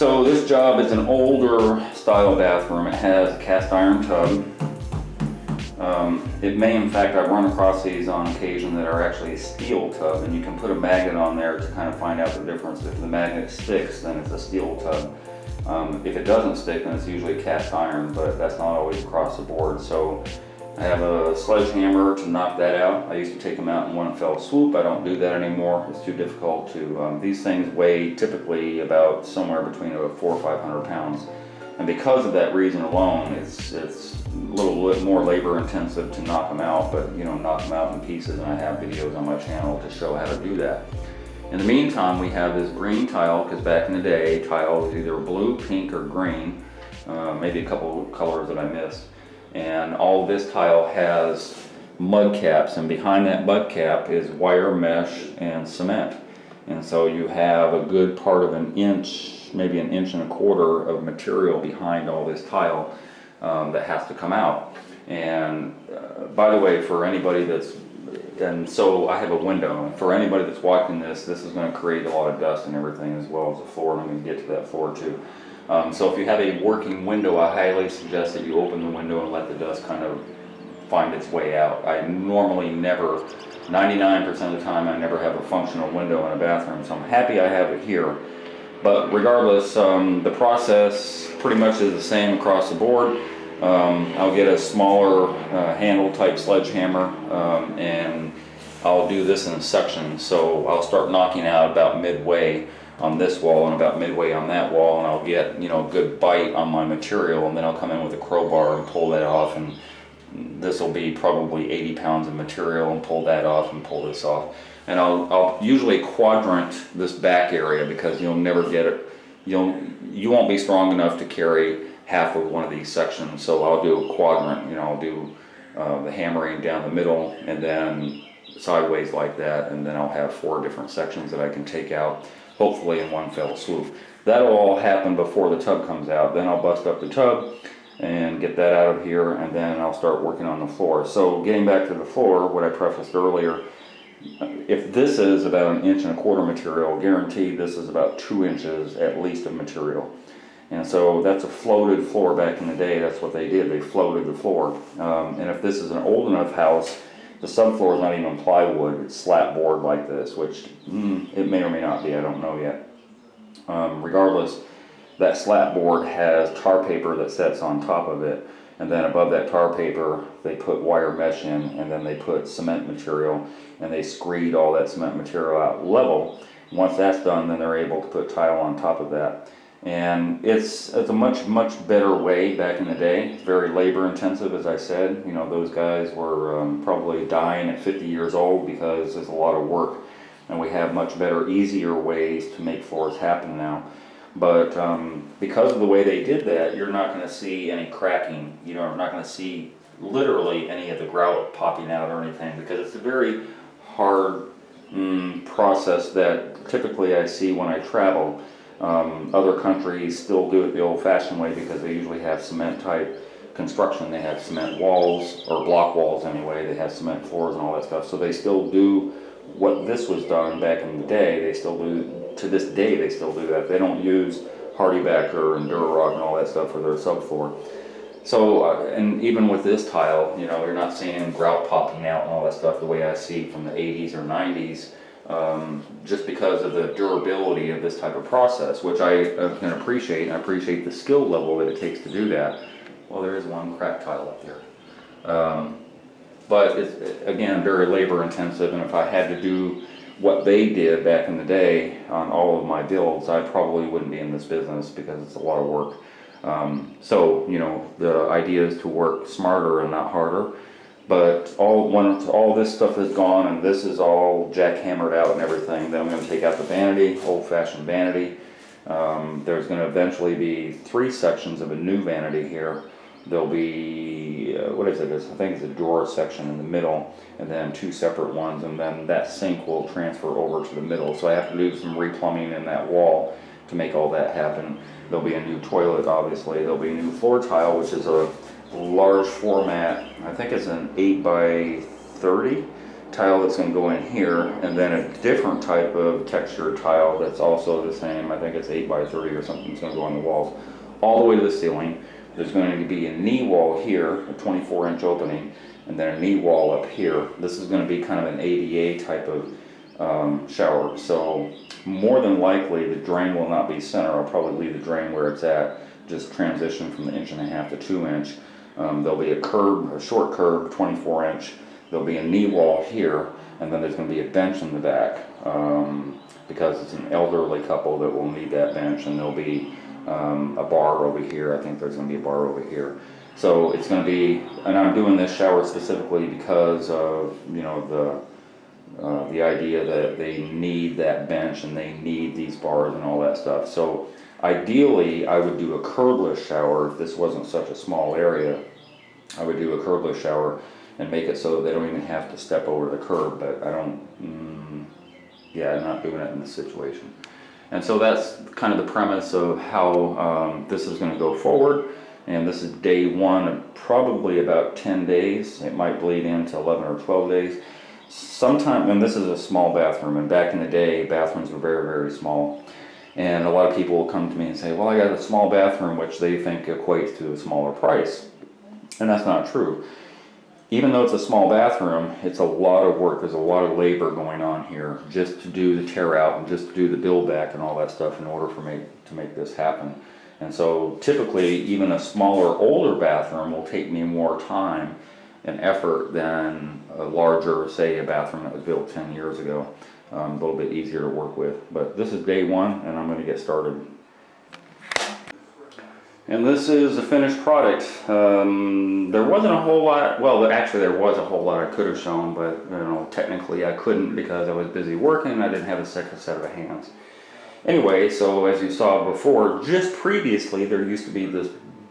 So this job is an older style bathroom. It has a cast iron tub. It may, in fact, I've run across these on occasion that are actually a steel tub, and you can put a magnet on there to kind of find out the difference. If the magnet sticks, then it's a steel tub. If it doesn't stick, then it's usually cast iron, but that's not always across the board. So I have a sledgehammer to knock that out. I used to take them out in one fell swoop. I don't do that anymore. It's too difficult to, these things weigh typically about somewhere between 400 or 500 pounds. And because of that reason alone, it's a little bit more labor intensive to knock them out, but knock them out in pieces, and I have videos on my channel to show how to do that. In the meantime, we have this green tile, because back in the day, tile was either blue, pink, or green, maybe a couple of colors that I missed. And all this tile has mud caps, and behind that mud cap is wire mesh and cement. And so you have a good part of an inch, maybe an inch and a quarter of material behind all this tile that has to come out. And by the way, for anybody and so I have a window, and for anybody that's watching this is going to create a lot of dust and everything, as well as the floor, and I'm going to get to that floor too. So if you have a working window, I highly suggest that you open the window and let the dust kind of find its way out. I normally never, 99% of the time, I never have a functional window in a bathroom, so I'm happy I have it here. But regardless, the process pretty much is the same across the board. I'll get a smaller handle type sledgehammer, and I'll do this in sections. So I'll start knocking out about midway on this wall and about midway on that wall, and I'll get a good bite on my material, and then I'll come in with a crowbar and pull that off. And this will be probably 80 pounds of material, and pull that off and pull this off. And I'll usually quadrant this back area, because you'll never get it. You won't be strong enough to carry half of one of these sections. So I'll do a quadrant. I'll do the hammering down the middle, and then sideways like that, and then I'll have 4 different sections that I can take out, hopefully in one fell swoop. That'll all happen before the tub comes out. Then I'll bust up the tub and get that out of here, and then I'll start working on the floor. So getting back to the floor, what I prefaced earlier, if this is about an inch and a quarter material, guaranteed this is about 2 inches at least of material. And so that's a floated floor. Back in the day, that's what they did. They floated the floor. And if this is an old enough house, the subfloor is not even plywood, it's slat board like this, which it may or may not be, I don't know yet. Regardless, that slat board has tar paper that sets on top of it, and then above that tar paper they put wire mesh in, and then they put cement material, and they screed all that cement material out level. Once that's done, then they're able to put tile on top of that. And it's a much better way back in the day. It's very labor intensive, as I said. Those guys were probably dying at 50 years old because there's a lot of work, and we have much better, easier ways to make floors happen now. But because of the way they did that, you're not going to see any cracking. You're not going to see literally any of the grout popping out or anything, because it's a very hard process that typically I see when I travel. Other countries still do it the old-fashioned way, because they usually have cement type construction. They have cement walls, or block walls anyway. They have cement floors and all that stuff. So they still do what this was done back in the day. They still do, to this day, they still do that. They don't use Hardybacker and Durarock and all that stuff for their subfloor. So, and even with this tile, you're not seeing grout popping out and all that stuff the way I see from the 80s or 90s. Just because of the durability of this type of process, which I can appreciate, and I appreciate the skill level that it takes to do that. Well, there is one cracked tile up there. But it's, again, very labor intensive, and if I had to do what they did back in the day on all of my builds, I probably wouldn't be in this business, because it's a lot of work. So, the idea is to work smarter and not harder. But once all this stuff is gone and this is all jackhammered out and everything, then I'm going to take out the vanity, old-fashioned vanity. There's going to eventually be 3 sections of a new vanity here. There'll be, what is it? I think it's a door section in the middle, and then 2 separate ones, and then that sink will transfer over to the middle. So I have to do some replumbing in that wall to make all that happen. There'll be a new toilet, obviously. There'll be a new floor tile, which is a large format. I think it's an 8 by 30, tile that's going to go in here, and then a different type of textured tile that's also the same. I think it's 8 by 30 or something. It's going to go on the walls all the way to the ceiling. There's going to be a knee wall here, a 24-inch opening, and then a knee wall up here. This is going to be kind of an ADA type of shower. So more than likely the drain will not be center. I'll probably leave the drain where it's at, just transition from the 1.5 to 2 inch. There'll be a curb, a short curb, 24-inch. There'll be a knee wall here, and then there's going to be a bench in the back because it's an elderly couple that will need that bench, and there'll be a bar over here. I think there's going to be a bar over here. So it's going to be, and I'm doing this shower specifically because of, you know, the idea that they need that bench and they need these bars and all that stuff. So ideally, I would do a curbless shower if this wasn't such a small area. I would do a curbless shower and make it so they don't even have to step over the curb, but I don't, yeah, I'm not doing it in this situation. And so that's kind of the premise of how this is going to go forward. And this is day one of probably about 10 days. It might bleed into 11 or 12 days. Sometime, and this is a small bathroom, and back in the day, bathrooms were very, very small. And a lot of people will come to me and say, well, I got a small bathroom, which they think equates to a smaller price. And that's not true. Even though it's a small bathroom, it's a lot of work. There's a lot of labor going on here just to do the tear out and just to do the build back and all that stuff in order for me to make this happen. And so typically, even a smaller, older bathroom will take me more time and effort than a larger, say, a bathroom that was built 10 years ago. A little bit easier to work with. But this is day one, and I'm going to get started. And this is the finished product. There wasn't a whole lot, well, actually there was a whole lot I could have shown, but you know, technically I couldn't because I was busy working and I didn't have a second set of hands. Anyway, so as you saw before, just previously there used to be this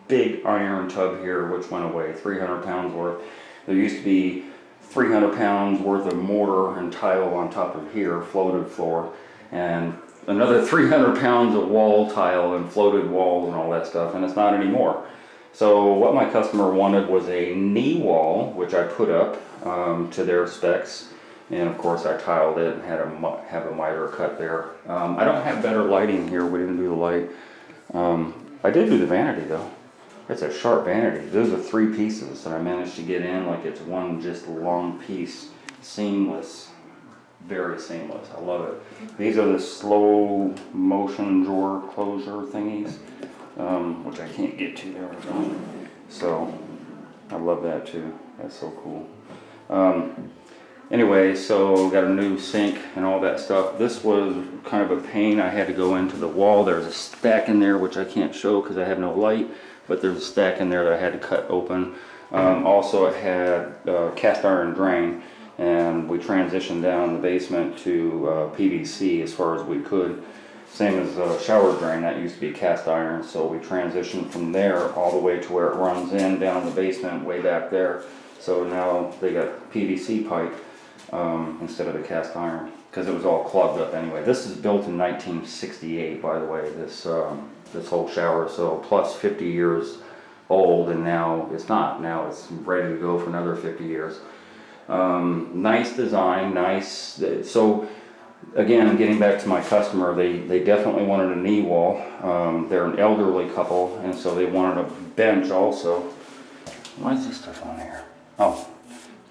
big iron tub here which went away, 300 pounds worth. There used to be 300 pounds worth of mortar and tile on top of here, floated floor, and another 300 pounds of wall tile and floated walls and all that stuff, and it's not anymore. So what my customer wanted was a knee wall, which I put up to their specs, and of course I tiled it and had have a miter cut there. I don't have better lighting here. We didn't do the light. I did do the vanity though. It's a sharp vanity. Those are 3 pieces that I managed to get in like it's one just long piece, seamless. Very seamless. I love it. These are the slow motion drawer closure thingies, which I can't get to there. So I love that too. That's so cool. Anyway, so got a new sink and all that stuff. This was kind of a pain. I had to go into the wall. There's a stack in there which I can't show because I have no light, but there's a stack in there that I had to cut open. Also it had cast iron drain. And we transitioned down the basement to PVC as far as we could. Same as the shower drain, that used to be cast iron, so we transitioned from there all the way to where it runs in down the basement way back there. So now they got PVC pipe instead of the cast iron because it was all clogged up anyway. This is built in 1968, by the way, this whole shower, so plus 50 years old, and now it's not. Now it's ready to go for another 50 years. Nice design, nice. So again, getting back to my customer, they definitely wanted a knee wall. They're an elderly couple, and so they wanted a bench also. Why is this stuff on here? Oh,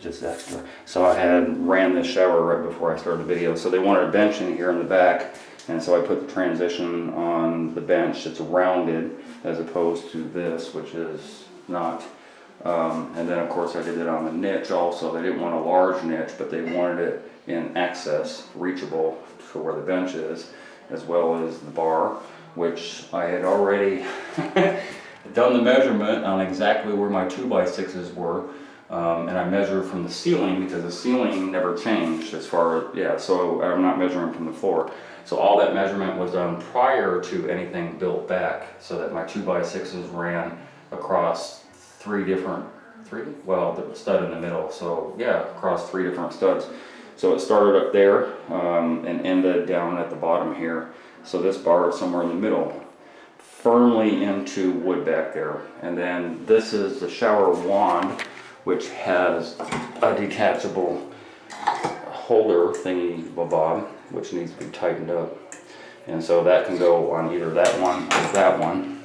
just extra. So I had ran this shower right before I started the video. So they wanted a bench in here in the back, and so I put the transition on the bench. It's rounded as opposed to this, which is not. And then of course I did it on the niche also. They didn't want a large niche, but they wanted it in access, reachable for where the bench is, as well as the bar, which I had already done the measurement on exactly where my 2x6s were. And I measured from the ceiling because the ceiling never changed as far as, yeah, so I'm not measuring from the floor. So all that measurement was done prior to anything built back, so that my 2x6s ran across well, the stud in the middle, so yeah, across 3 different studs. So it started up there and ended down at the bottom here. So this bar is somewhere in the middle, firmly into wood back there. And then this is the shower wand, which has a detachable holder thingy bob, which needs to be tightened up. And so that can go on either that one or that one.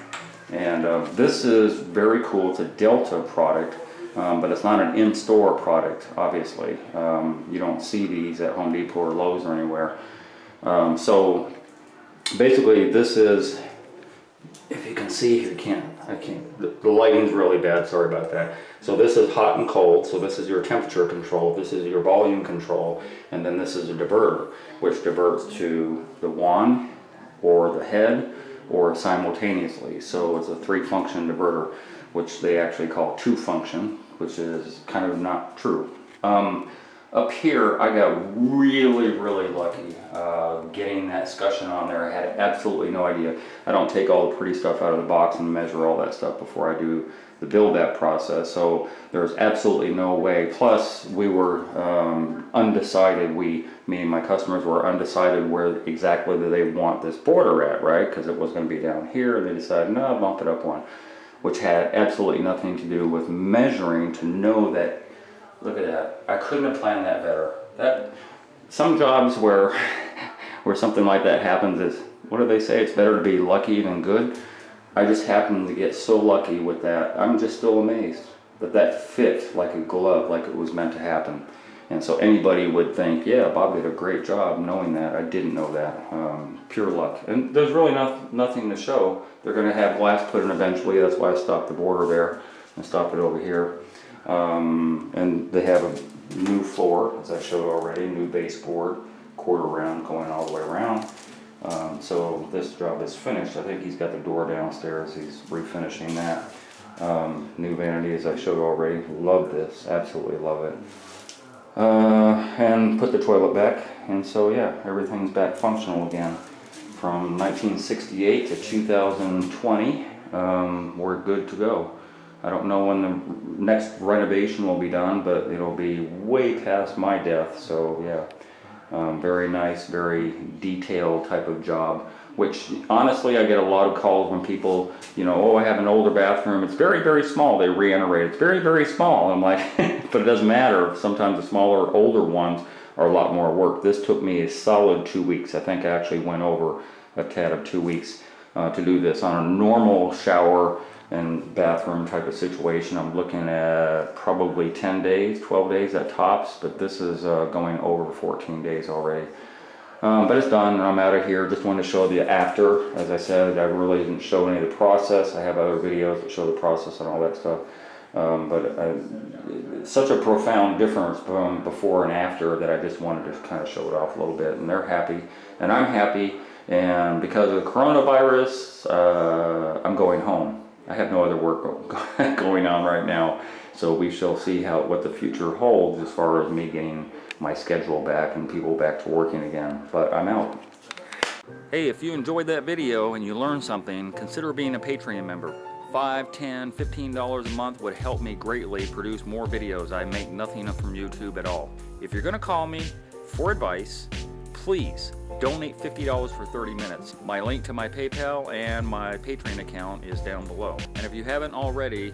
And this is very cool. It's a Delta product, but it's not an in-store product, obviously. You don't see these at Home Depot or Lowe's or anywhere. So basically this is, if you can see here, the lighting's really bad, sorry about that. So this is hot and cold, so this is your temperature control, this is your volume control, and then this is a diverter, which diverts to the wand or the head or simultaneously. So it's a 3-function diverter, which they actually call 2-function, which is kind of not true. Up here, I got really lucky getting that escutcheon on there. I had absolutely no idea. I don't take all the pretty stuff out of the box and measure all that stuff before I do the build that process. So there's absolutely no way. Plus, we were undecided. Meaning my customers were undecided where exactly do they want this border at, right? Because it was going to be down here, and they decided, no, bump it up one, which had absolutely nothing to do with measuring to know that. Look at that. I couldn't have planned that better. Some jobs where something like that happens is, what do they say? It's better to be lucky than good. I just happened to get so lucky with that. I'm just still amazed that fit like a glove, like it was meant to happen. And so anybody would think, yeah, Bob did a great job knowing that. I didn't know that. Pure luck. And there's really nothing to show. They're going to have glass put in eventually. That's why I stopped the border there and stopped it over here. And they have a new floor, as I showed already, new baseboard, quarter round going all the way around. So this job is finished. I think he's got the door downstairs. He's refinishing that. New vanity, as I showed already. Love this, absolutely love it. And put the toilet back. And so yeah, everything's back functional again. From 1968 to 2020, we're good to go. I don't know when the next renovation will be done, but it'll be way past my death. So yeah, very nice, very detailed type of job, which honestly I get a lot of calls when people, oh, I have an older bathroom. It's very small. They reiterate, it's very small. I'm like, but it doesn't matter. Sometimes the smaller, older ones are a lot more work. This took me a solid 2 weeks. I think I actually went over a tad of 2 weeks to do this. On a normal shower and bathroom type of situation, I'm looking at probably 10 days, 12 days at tops, but this is going over 14 days already. But it's done, and I'm out of here. Just wanted to show the after. As I said, I really didn't show any of the process. I have other videos that show the process and all that stuff. But such a profound difference from before and after that I just wanted to kind of show it off a little bit. And they're happy, and I'm happy. And because of the coronavirus, I'm going home. I have no other work going on right now, so we shall see what the future holds as far as me getting my schedule back and people back to working again. But I'm out. Hey, if you enjoyed that video and you learned something, consider being a Patreon member. $5, $10, $15 a month would help me greatly produce more videos. I make nothing from YouTube at all. If you're going to call me for advice, please donate $50 for 30 minutes. My link to my PayPal and my Patreon account is down below. And if you haven't already,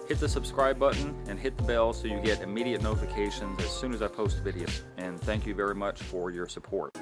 hit the subscribe button and hit the bell so you get immediate notifications as soon as I post videos. And thank you very much for your support.